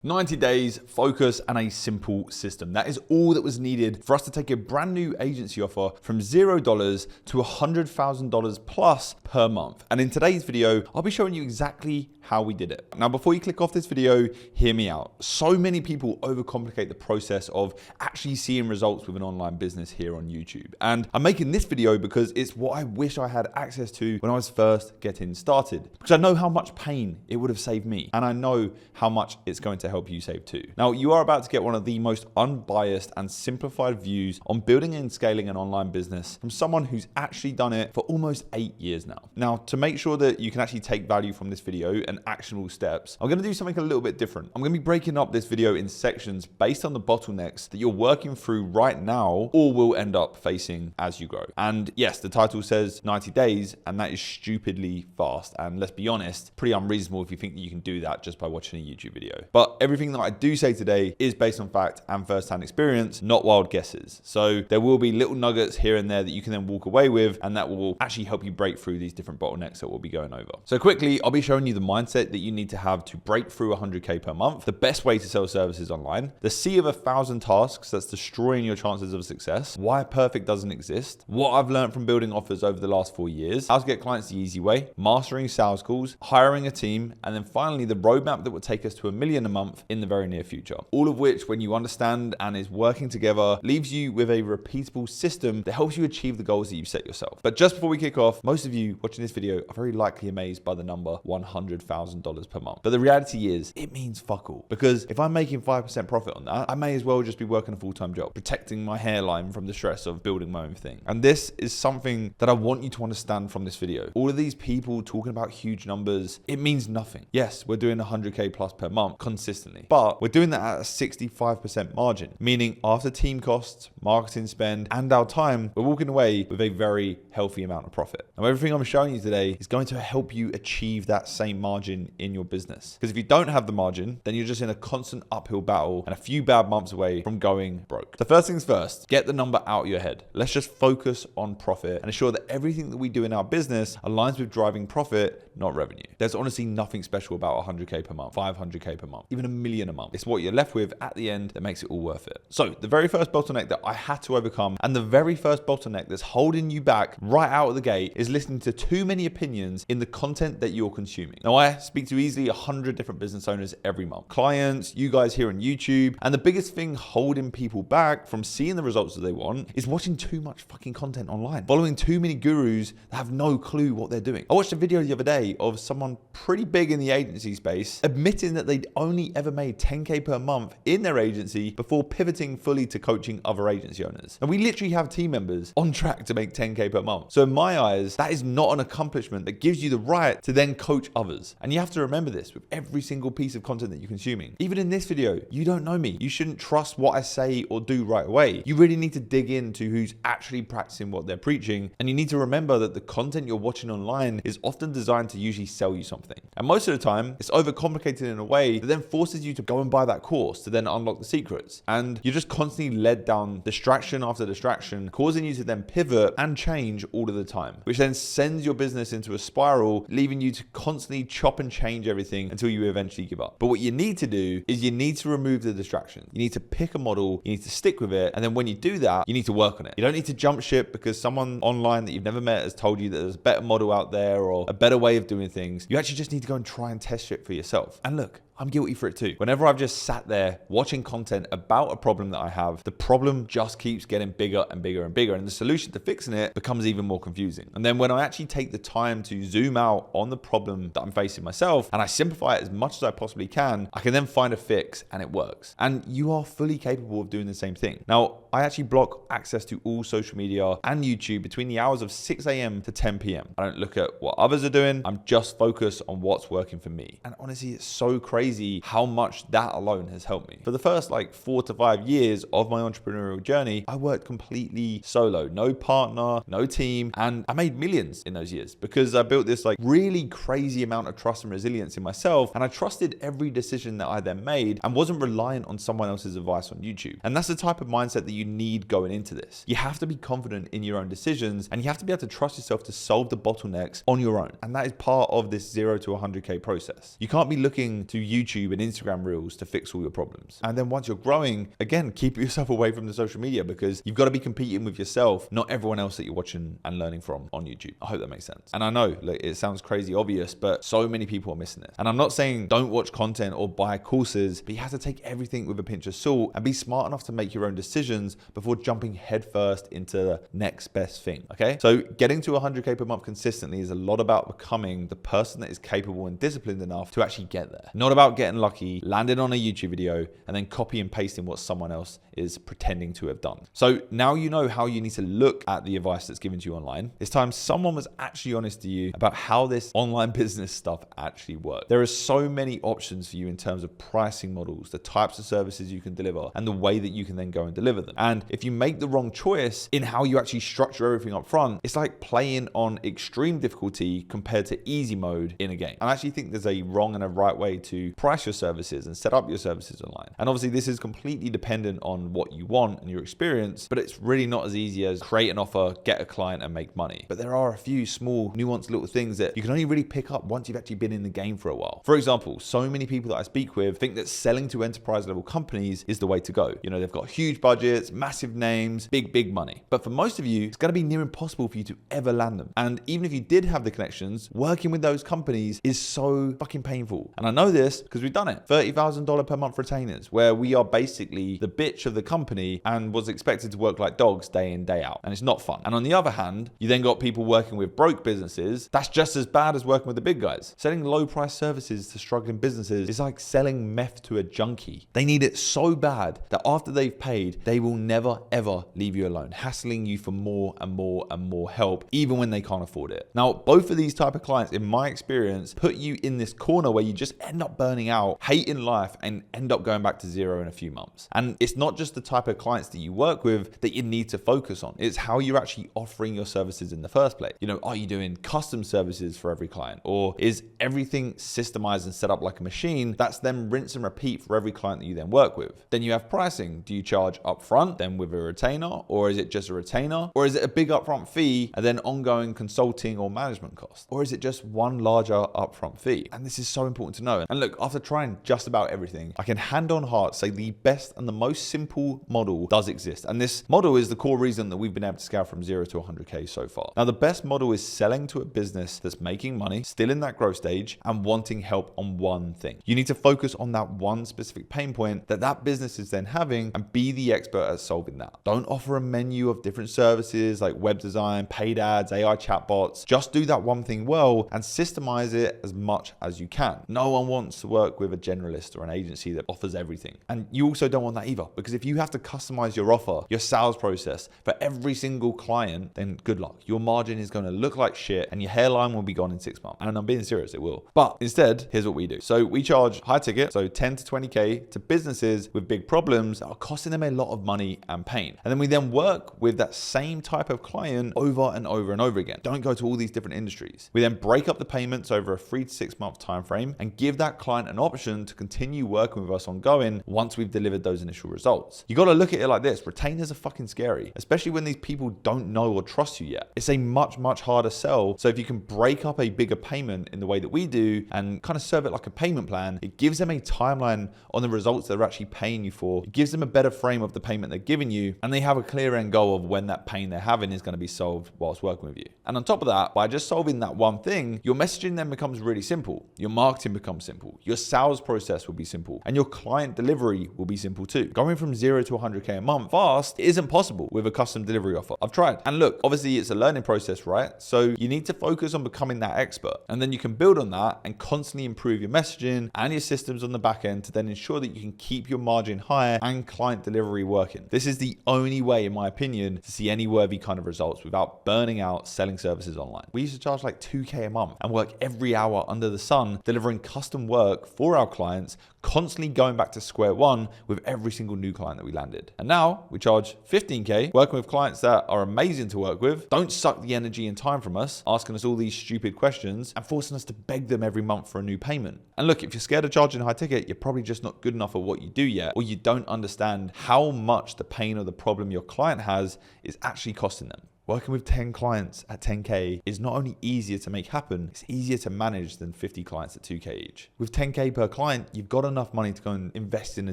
90 days, focus, and a simple system. That is all that was needed for us to take a brand new agency offer from $0 to $100,000 plus per month. And in today's video, I'll be showing you exactly how we did it. Now, before you click off this video, hear me out. So many people overcomplicate the process of actually seeing results with an online business here on YouTube. And I'm making this video because it's what I wish I had access to when I was first getting started. Because I know how much pain it would have saved me. And I know how much it's going to help you save too. Now, you are about to get one of the most unbiased and simplified views on building and scaling an online business from someone who's actually done it for almost 8 years now. Now, to make sure that you can actually take value from this video and actionable steps, I'm going to do something a little bit different. I'm going to be breaking up this video in sections based on the bottlenecks that you're working through right now or will end up facing as you grow. And yes, the title says 90 days, and that is stupidly fast. And let's be honest, pretty unreasonable if you think that you can do that just by watching a YouTube video. But everything that I do say today is based on fact and first-hand experience, not wild guesses. So there will be little nuggets here and there that you can then walk away with, and that will actually help you break through these different bottlenecks that we'll be going over. So quickly, I'll be showing you the mindset that you need to have to break through 100K per month, the best way to sell services online, the sea of 1,000 tasks that's destroying your chances of success, why perfect doesn't exist, what I've learned from building offers over the last 4 years, how to get clients the easy way, mastering sales calls, hiring a team, and then finally the roadmap that will take us to $1 million a month in the very near future. All of which, when you understand and is working together, leaves you with a repeatable system that helps you achieve the goals that you've set yourself. But just before we kick off, most of you watching this video are very likely amazed by the number $100,000 per month. But the reality is, it means fuck all. Because if I'm making 5% profit on that, I may as well just be working a full-time job, protecting my hairline from the stress of building my own thing. And this is something that I want you to understand from this video. All of these people talking about huge numbers, it means nothing. Yes, we're doing 100K plus per month consistently, but we're doing that at a 65% margin, meaning after team costs, marketing spend, and our time, we're walking away with a very healthy amount of profit. Now, everything I'm showing you today is going to help you achieve that same margin in your business. Because if you don't have the margin, then you're just in a constant uphill battle and a few bad months away from going broke. So first things first, get the number out of your head. Let's just focus on profit and ensure that everything that we do in our business aligns with driving profit, not revenue. There's honestly nothing special about 100K per month, 500K per month, even $1 million a month. It's what you're left with at the end that makes it all worth it. So the very first bottleneck that I had to overcome, and the very first bottleneck that's holding you back right out of the gate, is listening to too many opinions in the content that you're consuming. Now, I speak to easily 100 different business owners every month, clients, you guys here on YouTube, and the biggest thing holding people back from seeing the results that they want is watching too much fucking content online, following too many gurus that have no clue what they're doing. I watched a video the other day of someone pretty big in the agency space admitting that they'd only ever made 10K per month in their agency before pivoting fully to coaching other agency owners. And we literally have team members on track to make 10K per month. So in my eyes, that is not an accomplishment that gives you the right to then coach others. And you have to remember this with every single piece of content that you're consuming. Even in this video, you don't know me. You shouldn't trust what I say or do right away. You really need to dig into who's actually practicing what they're preaching. And you need to remember that the content you're watching online is often designed to usually sell you something. And most of the time, it's overcomplicated in a way that then forces you to go and buy that course to then unlock the secrets. And you're just constantly led down distraction after distraction, causing you to then pivot and change all of the time, which then sends your business into a spiral, leaving you to constantly chop and change everything until you eventually give up. But what you need to do is you need to remove the distraction. You need to pick a model, you need to stick with it, and then when you do that, you need to work on it. You don't need to jump ship because someone online that you've never met has told you that there's a better model out there or a better way of doing things. You actually just need to go and try and test shit for yourself. And look, I'm guilty for it too. Whenever I've just sat there watching content about a problem that I have, the problem just keeps getting bigger and bigger and bigger, and the solution to fixing it becomes even more confusing. And then when I actually take the time to zoom out on the problem that I'm facing myself and I simplify it as much as I possibly can, I can then find a fix and it works. And you are fully capable of doing the same thing. Now, I actually block access to all social media and YouTube between the hours of 6 a.m. to 10 p.m. I don't look at what others are doing. I'm just focused on what's working for me. And honestly, it's so crazy how much that alone has helped me. For the first 4 to 5 years of my entrepreneurial journey, I worked completely solo, no partner, no team, and I made millions in those years because I built this really crazy amount of trust and resilience in myself, and I trusted every decision that I then made and wasn't reliant on someone else's advice on YouTube. And that's the type of mindset that you need going into this. You have to be confident in your own decisions, and you have to be able to trust yourself to solve the bottlenecks on your own. And that is part of this 0 to 100K process. You can't be looking to use YouTube and Instagram reels to fix all your problems. And then once you're growing, again, keep yourself away from the social media because you've got to be competing with yourself, not everyone else that you're watching and learning from on YouTube. I hope that makes sense. And I know, like, it sounds crazy obvious, but so many people are missing it. And I'm not saying don't watch content or buy courses, but you have to take everything with a pinch of salt and be smart enough to make your own decisions before jumping headfirst into the next best thing. Okay. So getting to 100K per month consistently is a lot about becoming the person that is capable and disciplined enough to actually get there. Not about getting lucky, landing on a YouTube video, and then copy and pasting what someone else is pretending to have done. So now you know how you need to look at the advice that's given to you online. It's time someone was actually honest to you about how this online business stuff actually works. There are so many options for you in terms of pricing models, the types of services you can deliver, and the way that you can then go and deliver them. And if you make the wrong choice in how you actually structure everything up front, it's like playing on extreme difficulty compared to easy mode in a game. I actually think there's a wrong and a right way to price your services and set up your services online. And obviously this is completely dependent on what you want and your experience, but it's really not as easy as create an offer, get a client and make money. But there are a few small nuanced little things that you can only really pick up once you've actually been in the game for a while. For example, so many people that I speak with think that selling to enterprise level companies is the way to go. You know, they've got huge budgets, massive names, big money. But for most of you, it's going to be near impossible for you to ever land them. And even if you did have the connections, working with those companies is so fucking painful. And I know this because we've done it. $30,000 per month retainers, where we are basically the bitch of the company and was expected to work like dogs day in, day out. And it's not fun. And on the other hand, you then got people working with broke businesses. That's just as bad as working with the big guys. Selling low price services to struggling businesses is like selling meth to a junkie. They need it so bad that after they've paid, they will never ever leave you alone, hassling you for more and more and more help, even when they can't afford it. Now, both of these type of clients, in my experience, put you in this corner where you just end up burning out, hating life, and end up going back to zero in a few months. And it's not just the type of clients that you work with that you need to focus on. It's how you're actually offering your services in the first place. You know, are you doing custom services for every client? Or is everything systemized and set up like a machine that's then rinse and repeat for every client that you then work with? Then you have pricing. Do you charge upfront, then with a retainer? Or is it just a retainer? Or is it a big upfront fee and then ongoing consulting or management cost? Or is it just one larger upfront fee? And this is so important to know. And look, after trying just about everything, I can hand on heart say the best and the most simple model does exist. And this model is the core reason that we've been able to scale from 0 to 100K so far. Now, the best model is selling to a business that's making money, still in that growth stage, and wanting help on one thing. You need to focus on that one specific pain point that business is then having and be the expert at solving that. Don't offer a menu of different services like web design, paid ads, AI chatbots. Just do that one thing well and systemize it as much as you can. No one wants to work with a generalist or an agency that offers everything. And you also don't want that either, because if you have to customize your offer, your sales process for every single client, then good luck. Your margin is going to look like shit and your hairline will be gone in 6 months. And I'm being serious, it will. But instead, here's what we do. So we charge high ticket, so 10 to 20K to businesses with big problems that are costing them a lot of money and pain. And then we then work with that same type of client over and over and over again. Don't go to all these different industries. We then break up the payments over a 3 to 6 month time frame and give that client an option to continue working with us ongoing once we've delivered those initial results. You got to look at it like this. Retainers are fucking scary, especially when these people don't know or trust you yet. It's a much harder sell. So if you can break up a bigger payment in the way that we do and kind of serve it like a payment plan, it gives them a timeline on the results they're actually paying you for. It gives them a better frame of the payment they're giving you, and they have a clear end goal of when that pain they're having is going to be solved whilst working with you. And on top of that, by just solving that one thing, your messaging then becomes really simple. Your marketing becomes simple. Your sales process will be simple, and your client delivery will be simple too. Going from 0 to 100K a month fast isn't possible with a custom delivery offer. I've tried. And look, obviously it's a learning process, right? So you need to focus on becoming that expert, and then you can build on that and constantly improve your messaging and your systems on the back end to then ensure that you can keep your margin higher and client delivery working. This is the only way, in my opinion, to see any worthy kind of results without burning out selling services online. We used to charge like 2K a month and work every hour under the sun, delivering custom work for our clients, constantly going back to square one with every single new client that we landed. And now we charge 15K, working with clients that are amazing to work with, don't suck the energy and time from us, asking us all these stupid questions and forcing us to beg them every month for a new payment. And look, if you're scared of charging high ticket, you're probably just not good enough at what you do yet, or you don't understand how much the pain or the problem your client has is actually costing them. Working with 10 clients at 10K is not only easier to make happen, it's easier to manage than 50 clients at 2K each. With 10K per client, you've got enough money to go and invest in a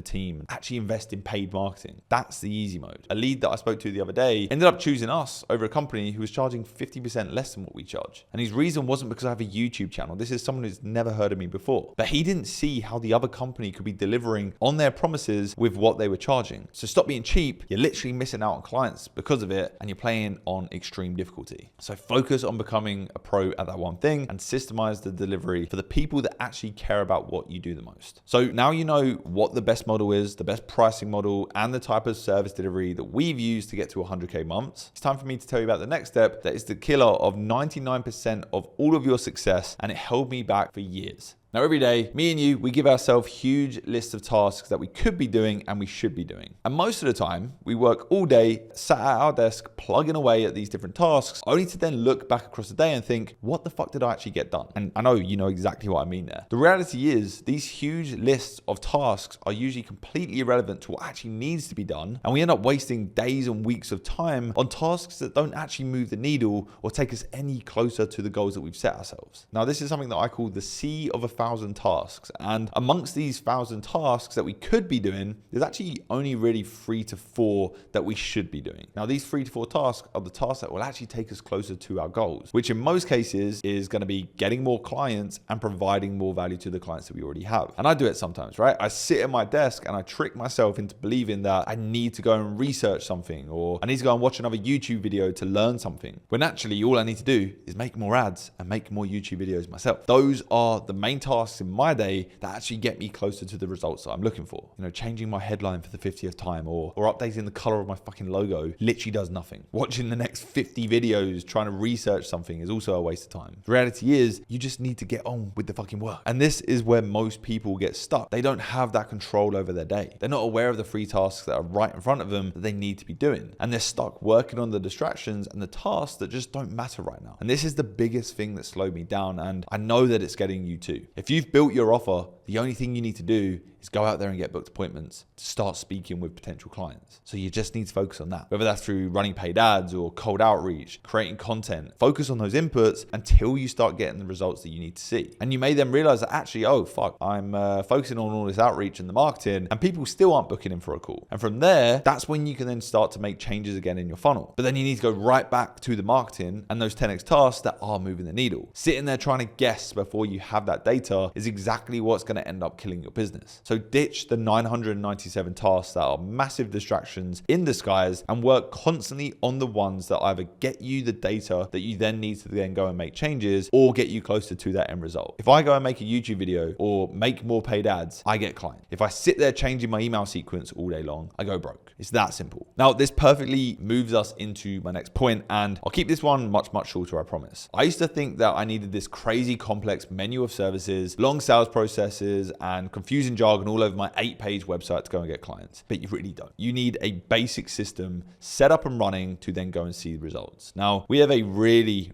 team, actually invest in paid marketing. That's the easy mode. A lead that I spoke to the other day ended up choosing us over a company who was charging 50% less than what we charge. And his reason wasn't because I have a YouTube channel. This is someone who's never heard of me before. But he didn't see how the other company could be delivering on their promises with what they were charging. So stop being cheap. You're literally missing out on clients because of it, and you're playing on extreme difficulty. So focus on becoming a pro at that one thing and systemize the delivery for the people that actually care about what you do the most. So now you know what the best model is, the best pricing model, and the type of service delivery that we've used to get to 100K months. It's time for me to tell you about the next step that is the killer of 99% of all of your success, and it held me back for years. Now, every day, me and you, we give ourselves huge lists of tasks that we could be doing and we should be doing. And most of the time, we work all day, sat at our desk, plugging away at these different tasks, only to then look back across the day and think, what the fuck did I actually get done? And I know you know exactly what I mean there. The reality is, these huge lists of tasks are usually completely irrelevant to what actually needs to be done. And we end up wasting days and weeks of time on tasks that don't actually move the needle or take us any closer to the goals that we've set ourselves. Now, this is something that I call the sea of 1,000 tasks. And amongst these 1,000 tasks that we could be doing, there's actually only really 3 to 4 that we should be doing. Now, these 3 to 4 tasks are the tasks that will actually take us closer to our goals, which in most cases is going to be getting more clients and providing more value to the clients that we already have. And I do it sometimes, right? I sit at my desk and I trick myself into believing that I need to go and research something, or I need to go and watch another YouTube video to learn something, when actually all I need to do is make more ads and make more YouTube videos myself. Those are the main tasks in my day that actually get me closer to the results that I'm looking for. You know, changing my headline for the 50th time or updating the color of my fucking logo literally does nothing. Watching the next 50 videos trying to research something is also a waste of time. The reality is you just need to get on with the fucking work. And this is where most people get stuck. They don't have that control over their day. They're not aware of the 3 tasks that are right in front of them that they need to be doing. And they're stuck working on the distractions and the tasks that just don't matter right now. And this is the biggest thing that slowed me down. And I know that it's getting you too. If you've built your offer, the only thing you need to do is go out there and get booked appointments to start speaking with potential clients. So you just need to focus on that. Whether that's through running paid ads or cold outreach, creating content, focus on those inputs until you start getting the results that you need to see. And you may then realize that actually, oh fuck, I'm focusing on all this outreach and the marketing and people still aren't booking in for a call. And from there, that's when you can then start to make changes again in your funnel. But then you need to go right back to the marketing and those 10x tasks that are moving the needle. Sitting there trying to guess before you have that data is exactly what's going to end up killing your business. So ditch the 997 tasks that are massive distractions in disguise and work constantly on the ones that either get you the data that you then need to then go and make changes or get you closer to that end result. If I go and make a YouTube video or make more paid ads, I get clients. If I sit there changing my email sequence all day long, I go broke. It's that simple. Now, this perfectly moves us into my next point, and I'll keep this one much, much shorter, I promise. I used to think that I needed this crazy complex menu of services, long sales processes, and confusing jargon all over my 8-page website to go and get clients. But you really don't. You need a basic system set up and running to then go and see the results. Now, we have a really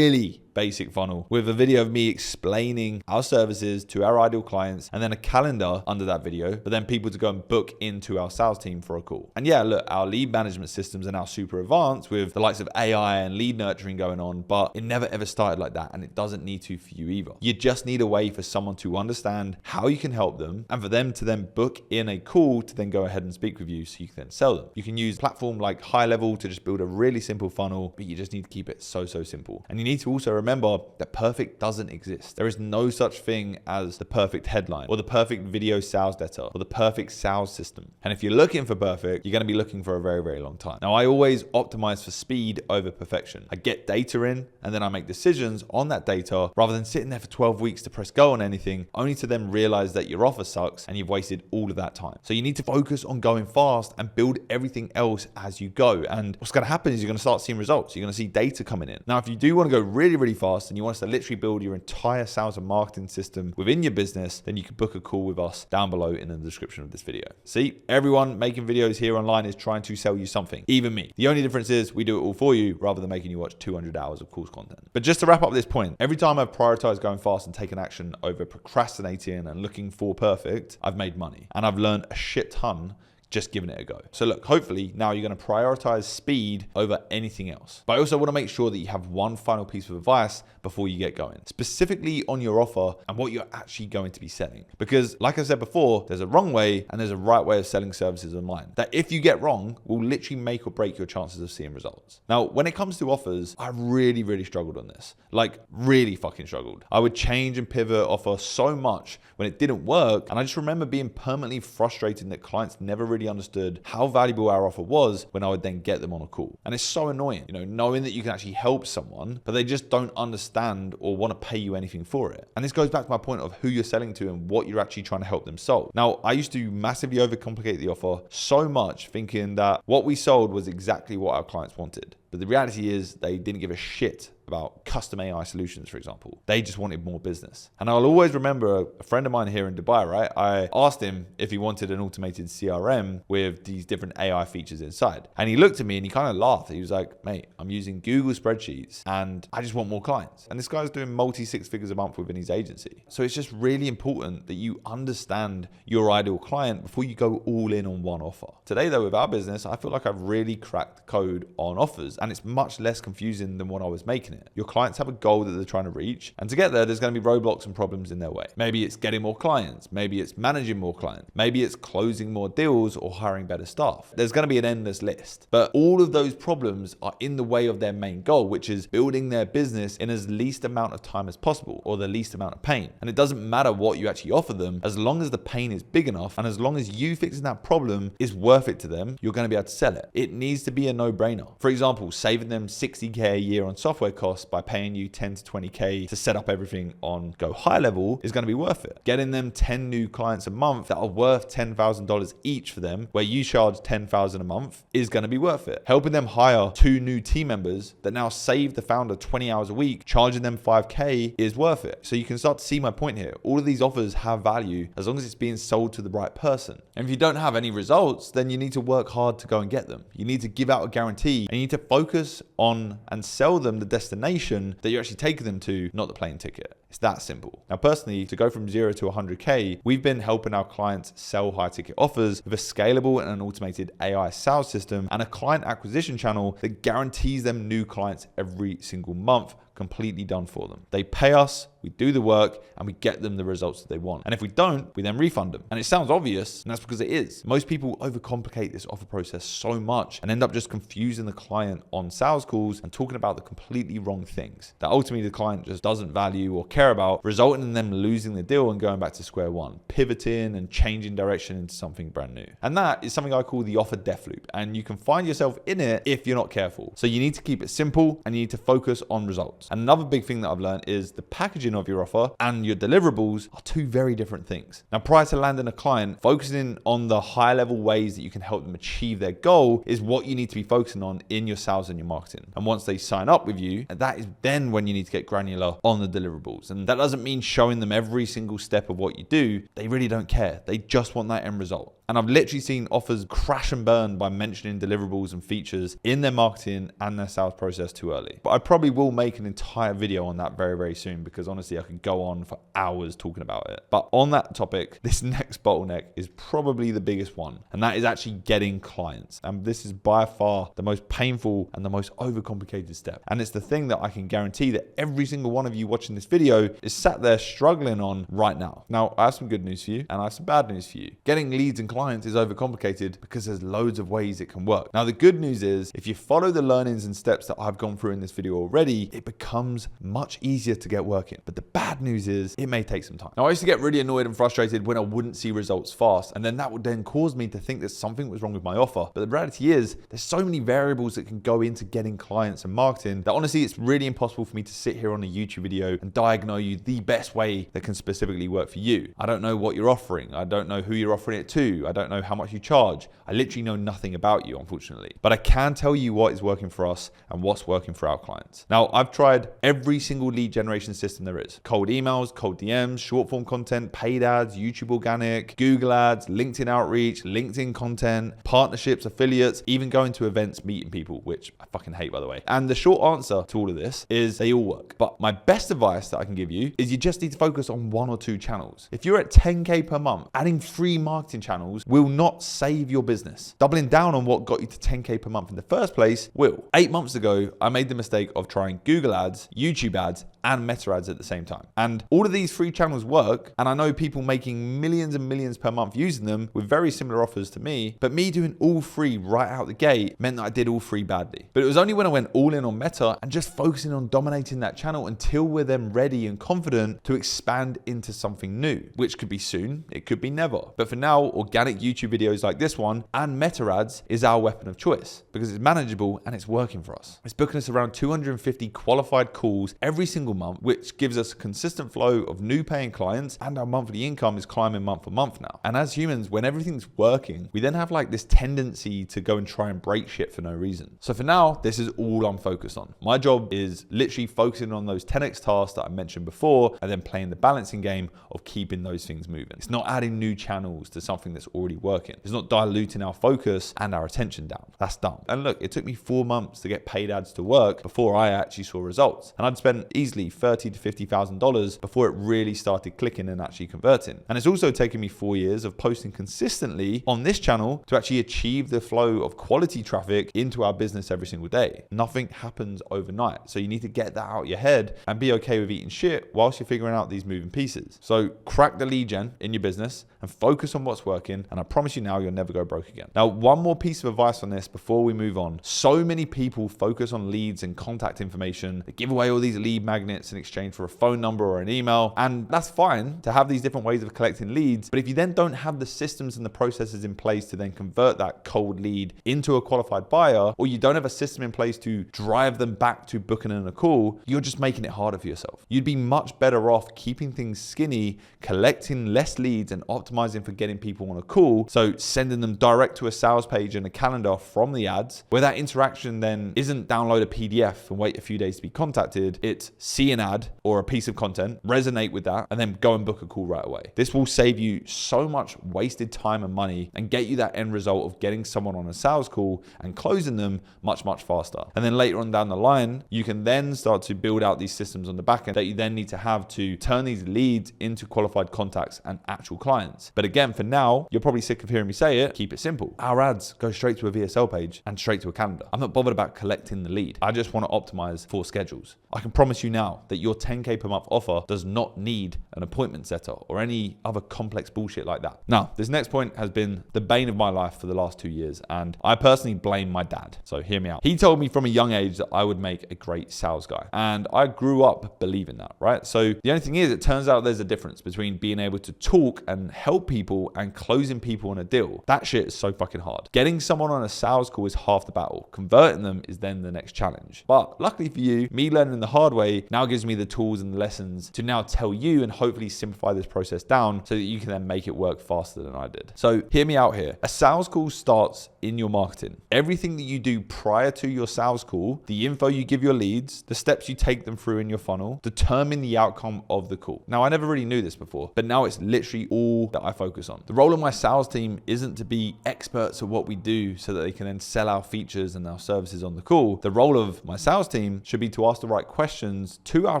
basic funnel with a video of me explaining our services to our ideal clients and then a calendar under that video for then people to go and book into our sales team for a call. And yeah, look, our lead management systems are now super advanced with the likes of AI and lead nurturing going on, but it never ever started like that, and it doesn't need to for you either. You just need a way for someone to understand how you can help them and for them to then book in a call to then go ahead and speak with you so you can then sell them. You can use a platform like High Level to just build a really simple funnel, but you just need to keep it so simple. And you need to also remember that perfect doesn't exist. There is no such thing as the perfect headline or the perfect video sales letter or the perfect sales system. And if you're looking for perfect, you're going to be looking for a very long time. Now, I always optimize for speed over perfection. I get data in and then I make decisions on that data rather than sitting there for 12 weeks to press go on anything, only to then realize that your offer sucks and you've wasted all of that time. So you need to focus on going fast and build everything else as you go. And what's going to happen is you're going to start seeing results. You're going to see data coming in. Now, if you do want to go really fast and you want us to literally build your entire sales and marketing system within your business, then you can book a call with us down below in the description of this video. See, everyone making videos here online is trying to sell you something, even me. The only difference is we do it all for you rather than making you watch 200 hours of course content. But just to wrap up this point, every time I've prioritized going fast and taken action over procrastinating and looking for perfect, I've made money and I've learned a shit ton just giving it a go. So look, hopefully now you're going to prioritize speed over anything else. But I also want to make sure that you have one final piece of advice before you get going, specifically on your offer and what you're actually going to be selling. Because like I said before, there's a wrong way and there's a right way of selling services online that if you get wrong will literally make or break your chances of seeing results. Now, when it comes to offers, I really struggled on this. Like really fucking struggled. I would change and pivot offer so much when it didn't work. And I just remember being permanently frustrated that clients never really understood how valuable our offer was when I would then get them on a call. And it's so annoying, knowing that you can actually help someone, but they just don't understand or want to pay you anything for it. And this goes back to my point of who you're selling to and what you're actually trying to help them solve. Now, I used to massively overcomplicate the offer so much, thinking that what we sold was exactly what our clients wanted. But the reality is they didn't give a shit about custom AI solutions, for example. They just wanted more business. And I'll always remember a friend of mine here in Dubai, right? I asked him if he wanted an automated CRM with these different AI features inside. And he looked at me and he kind of laughed. He was like, mate, I'm using Google spreadsheets and I just want more clients. And this guy's doing multi-six figures a month within his agency. So it's just really important that you understand your ideal client before you go all in on one offer. Today though, with our business, I feel like I've really cracked the code on offers and it's much less confusing than when I was making it. Your clients have a goal that they're trying to reach, and to get there, there's going to be roadblocks and problems in their way. Maybe it's getting more clients, maybe it's managing more clients, maybe it's closing more deals or hiring better staff. There's going to be an endless list, but all of those problems are in the way of their main goal, which is building their business in as least amount of time as possible or the least amount of pain. And it doesn't matter what you actually offer them, as long as the pain is big enough and as long as you fixing that problem is worth it to them, you're going to be able to sell it. It needs to be a no-brainer. For example, saving them $60K a year on software costs by paying you 10 to 20K to set up everything on Go High Level is going to be worth it. Getting them 10 new clients a month that are worth $10,000 each for them, where you charge $10,000 a month, is going to be worth it. Helping them hire 2 new team members that now save the founder 20 hours a week, charging them 5K is worth it. So you can start to see my point here. All of these offers have value as long as it's being sold to the right person. And if you don't have any results, then you need to work hard to go and get them. You need to give out a guarantee and you need to focus on and sell them the destination that you're actually taking them to, not the plane ticket. It's that simple. Now, personally, to go from 0 to 100K, we've been helping our clients sell high ticket offers with a scalable and an automated AI sales system and a client acquisition channel that guarantees them new clients every single month, completely done for them. They pay us, we do the work, and we get them the results that they want. And if we don't, we then refund them. And it sounds obvious, and that's because it is. Most people overcomplicate this offer process so much and end up just confusing the client on sales calls and talking about the completely wrong things that ultimately the client just doesn't value or care about, resulting in them losing the deal and going back to square one, pivoting and changing direction into something brand new. And that is something I call the offer death loop. And you can find yourself in it if you're not careful. So you need to keep it simple and you need to focus on results. And another big thing that I've learned is the packaging of your offer and your deliverables are two very different things. Now, prior to landing a client, focusing on the high level ways that you can help them achieve their goal is what you need to be focusing on in your sales and your marketing. And once they sign up with you, that is then when you need to get granular on the deliverables. And that doesn't mean showing them every single step of what you do. They really don't care. They just want that end result. And I've literally seen offers crash and burn by mentioning deliverables and features in their marketing and their sales process too early. But I probably will make an entire video on that very, very soon because honestly, I could go on for hours talking about it. But on that topic, this next bottleneck is probably the biggest one, and that is actually getting clients. And this is by far the most painful and the most overcomplicated step. And it's the thing that I can guarantee that every single one of you watching this video is sat there struggling on right now. Now, I have some good news for you and I have some bad news for you. Getting leads and clients is overcomplicated because there's loads of ways it can work. Now, the good news is if you follow the learnings and steps that I've gone through in this video already, it becomes much easier to get working. But the bad news is it may take some time. Now, I used to get really annoyed and frustrated when I wouldn't see results fast. And then that would then cause me to think that something was wrong with my offer. But the reality is there's so many variables that can go into getting clients and marketing that honestly, it's really impossible for me to sit here on a YouTube video and diagnose you the best way that can specifically work for you. I don't know what you're offering. I don't know who you're offering it to. I don't know how much you charge. I literally know nothing about you, unfortunately. But I can tell you what is working for us and what's working for our clients. Now, I've tried every single lead generation system there is. Cold emails, cold DMs, short form content, paid ads, YouTube organic, Google ads, LinkedIn outreach, LinkedIn content, partnerships, affiliates, even going to events, meeting people, which I fucking hate, by the way. And the short answer to all of this is they all work. But my best advice that I can give you is you just need to focus on 1 or 2 channels. If you're at 10K per month, adding 3 marketing channels will not save your business. Doubling down on what got you to 10K per month in the first place will. 8 months ago, I made the mistake of trying Google ads, YouTube ads, and Meta ads at the same time. And all of these free channels work. And I know people making millions and millions per month using them with very similar offers to me. But me doing all 3 right out the gate meant that I did all 3 badly. But it was only when I went all in on Meta and just focusing on dominating that channel until we're then ready and confident to expand into something new, which could be soon, it could be never. But for now, organic YouTube videos like this one and Meta ads is our weapon of choice because it's manageable and it's working for us. It's booking us around 250 qualified calls every single month, which gives us a consistent flow of new paying clients, and our monthly income is climbing month for month now. And as humans, when everything's working, we then have like this tendency to go and try and break shit for no reason. So for now, this is all I'm focused on. My job is literally focusing on those 10x tasks that I mentioned before, and then playing the balancing game of keeping those things moving. It's not adding new channels to something that's already working. It's not diluting our focus and our attention down. That's dumb. And look, it took me 4 months to get paid ads to work before I actually saw results. And I'd spent easily $30,000 to $50,000 before it really started clicking and actually converting. And it's also taken me 4 years of posting consistently on this channel to actually achieve the flow of quality traffic into our business every single day. Nothing happens overnight. So you need to get that out of your head and be okay with eating shit whilst you're figuring out these moving pieces. So crack the lead gen in your business and focus on what's working. And I promise you now, you'll never go broke again. Now, one more piece of advice on this before we move on. So many people focus on leads and contact information. They give away all these lead magnets in exchange for a phone number or an email. And that's fine to have these different ways of collecting leads. But if you then don't have the systems and the processes in place to then convert that cold lead into a qualified buyer, or you don't have a system in place to drive them back to booking in a call, you're just making it harder for yourself. You'd be much better off keeping things skinny, collecting less leads and optimizing for getting people on a call. So sending them direct to a sales page and a calendar from the ads, where that interaction then isn't download a PDF and wait a few days to be contacted. It's see an ad or a piece of content, resonate with that, and then go and book a call right away. This will save you so much wasted time and money and get you that end result of getting someone on a sales call and closing them much, much faster. And then later on down the line, you can then start to build out these systems on the back end that you then need to have to turn these leads into qualified contacts and actual clients. But again, for now, you're probably sick of hearing me say it, keep it simple. Our ads go straight to a VSL page and straight to a calendar. I'm not bothered about collecting the lead. I just want to optimize for schedules. I can promise you now that your 10K per month offer does not need an appointment setter or any other complex bullshit like that. Now, this next point has been the bane of my life for the last 2 years, and I personally blame my dad. So hear me out. He told me from a young age that I would make a great sales guy, and I grew up believing that, right? So the only thing is, it turns out there's a difference between being able to talk and help people and closing people on a deal. That shit is so fucking hard. Getting someone on a sales call is half the battle. Converting them is then the next challenge. But luckily for you, me learning the hard way now gives me the tools and the lessons to now tell you and hopefully simplify this process down so that you can then make it work faster than I did. So hear me out here. A sales call starts in your marketing. Everything that you do prior to your sales call, the info you give your leads, the steps you take them through in your funnel, determine the outcome of the call. Now, I never really knew this before, but now it's literally all that I focus on. The role of my sales team isn't to be experts at what we do so that they can then sell our features and our services on the call. The role of my sales team should be to ask the right questions to our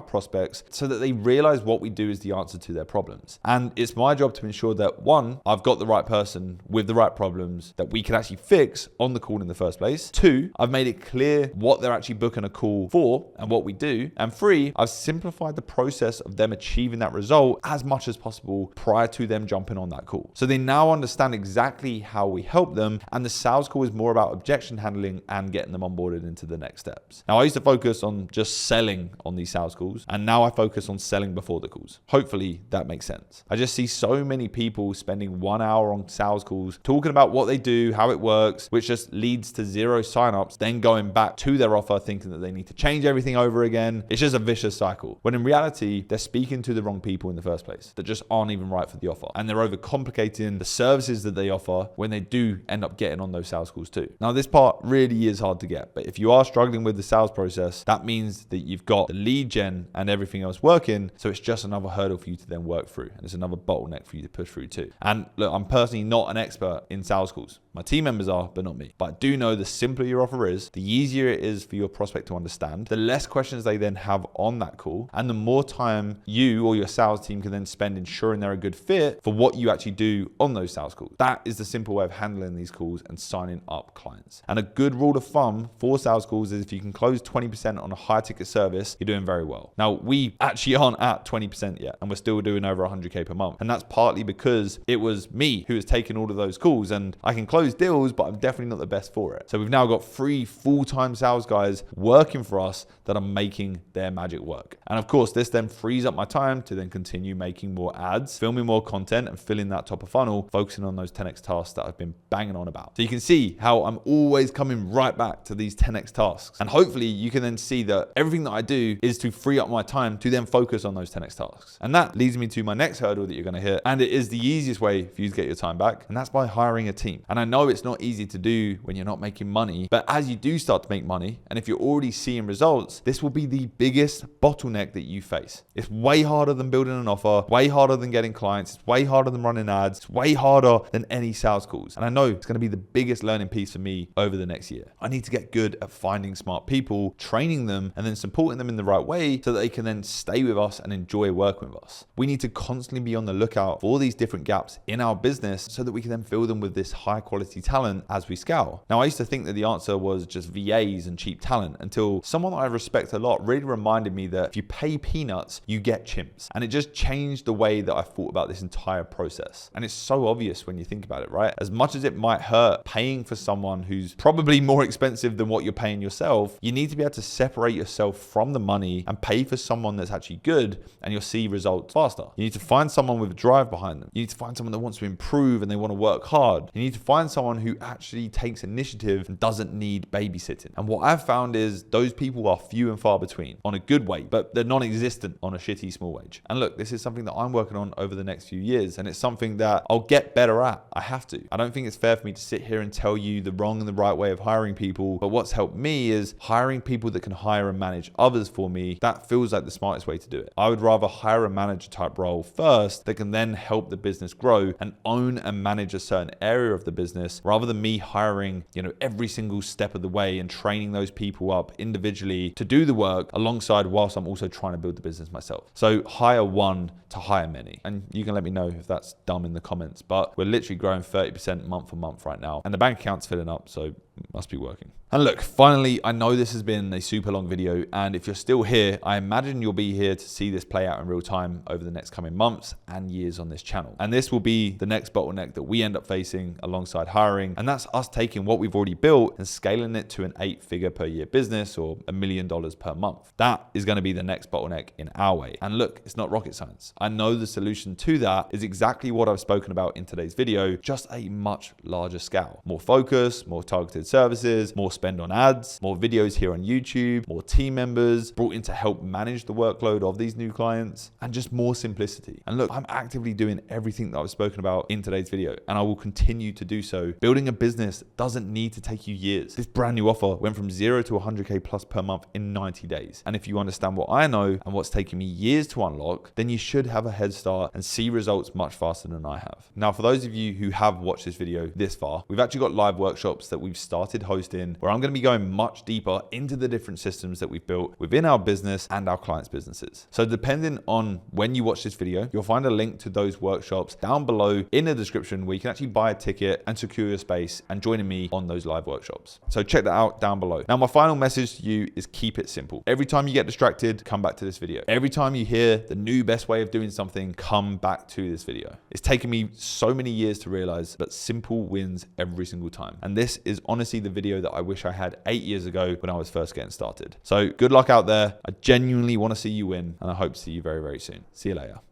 prospects so that they realize what we do is the answer to their problems. And it's my job to ensure that, one, I've got the right person with the right problems that we can actually fix on the call in the first place. Two, I've made it clear what they're actually booking a call for and what we do. And three, I've simplified the process of them achieving that result as much as possible prior to them jumping on that call. So they now understand exactly how we help them, and the sales call is more about objection handling and getting them onboarded into the next steps. Now, I used to focus on just selling on these sales calls, and now I focus on selling before the calls. Hopefully that makes sense. I just see so many people spending 1 hour on sales calls talking about what they do, how it works, which just leads to 0 signups, then going back to their offer thinking that they need to change everything over again. It's just a vicious cycle, when in reality, they're speaking to the wrong people in the first place that just aren't even right for the offer. And they're overcomplicating the services that they offer when they do end up getting on those sales calls too. Now, this part really is hard to get, but if you are struggling with the sales process, that means that you've got the lead gen and everything else working. So it's just another hurdle for you to then work through. And it's another bottleneck for you to push through too. And look, I'm personally not an expert in sales calls. My team members are, but not me. But I do know the simpler your offer is, the easier it is for your prospect to understand, the less questions they then have on that call, and the more time you or your sales team can then spend ensuring they're a good fit for what you actually do on those sales calls. That is the simple way of handling these calls and signing up clients. And a good rule of thumb for sales calls is if you can close 20% on a high ticket service, you're doing very well. Now, we actually aren't at 20% yet, and we're still doing over 100K per month. And that's partly because it was me who was taking all of those calls, and I can close deals, but I'm definitely not the best for it. So we've now got 3 full-time sales guys working for us that are making their magic work. And of course, this then frees up my time to then continue making more ads, filming more content, and filling that top of funnel, focusing on those 10x tasks that I've been banging on about. So you can see how I'm always coming right back to these 10x tasks. And hopefully you can then see that everything that I do is to free up my time to then focus on those 10x tasks. And that leads me to my next hurdle that you're going to hit. And it is the easiest way for you to get your time back. And that's by hiring a team. And I know it's not easy to do when you're not making money, but as you do start to make money, and if you're already seeing results, this will be the biggest bottleneck that you face. It's way harder than building an offer, way harder than getting clients, it's way harder than running ads, it's way harder than any sales calls. And I know it's going to be the biggest learning piece for me over the next year. I need to get good at finding smart people, training them, and then supporting them in the right way so that they can then stay with us and enjoy working with us. We need to constantly be on the lookout for these different gaps in our business so that we can then fill them with this high quality talent as we scale. Now, I used to think that the answer was just VAs and cheap talent until someone that I respect a lot really reminded me that if you pay peanuts, you get chimps. And it just changed the way that I thought about this entire process. And it's so obvious when you think about it, right? As much as it might hurt paying for someone who's probably more expensive than what you're paying yourself, you need to be able to separate yourself from the money and pay for someone that's actually good, and you'll see results faster. You need to find someone with a drive behind them. You need to find someone that wants to improve and they want to work hard. You need to find someone who actually takes initiative and doesn't need babysitting. And what I've found is those people are few and far between on a good way, but they're non-existent on a shitty small wage. And look, this is something that I'm working on over the next few years, and it's something that I'll get better at. I have to. I don't think it's fair for me to sit here and tell you the wrong and the right way of hiring people, but what's helped me is hiring people that can hire and manage others for me. That feels like the smartest way to do it. I would rather hire a manager type role first that can then help the business grow and own and manage a certain area of the business, rather than me hiring, every single step of the way and training those people up individually to do the work alongside whilst I'm also trying to build the business myself. So hire one to hire many. And you can let me know if that's dumb in the comments, but we're literally growing 30% month on month right now. And the bank account's filling up, so it must be working. And look, finally, I know this has been a super long video, and if you're still here, I imagine you'll be here to see this play out in real time over the next coming months and years on this channel. And this will be the next bottleneck that we end up facing alongside hiring, and that's us taking what we've already built and scaling it to an 8-figure per year business or $1 million per month. That is going to be the next bottleneck in our way. And look, it's not rocket science. I know the solution to that is exactly what I've spoken about in today's video, just a much larger scale. More focus, more targeted services, more spend on ads, more videos here on YouTube, more team members brought in to help manage the workload of these new clients, and just more simplicity. And look, I'm actively doing everything that I've spoken about in today's video, and I will continue to do so. Building a business doesn't need to take you years. This brand new offer went from 0 to 100K plus per month in 90 days. And if you understand what I know and what's taken me years to unlock, then you should have a head start and see results much faster than I have. Now, for those of you who have watched this video this far, we've actually got live workshops that we've started hosting where I'm going to be going much deeper into the different systems that we've built within our business and our clients' businesses. So depending on when you watch this video, you'll find a link to those workshops down below in the description where you can actually buy a ticket and secure your space and join me on those live workshops. So check that out down below. Now, my final message to you is keep it simple. Every time you get distracted, come back to this video. Every time you hear the new best way of doing something, come back to this video. It's taken me so many years to realize that simple wins every single time. And this is honestly the video that I wish I had 8 years ago when I was first getting started. So good luck out there. I genuinely want to see you win, and I hope to see you very, very soon. See you later.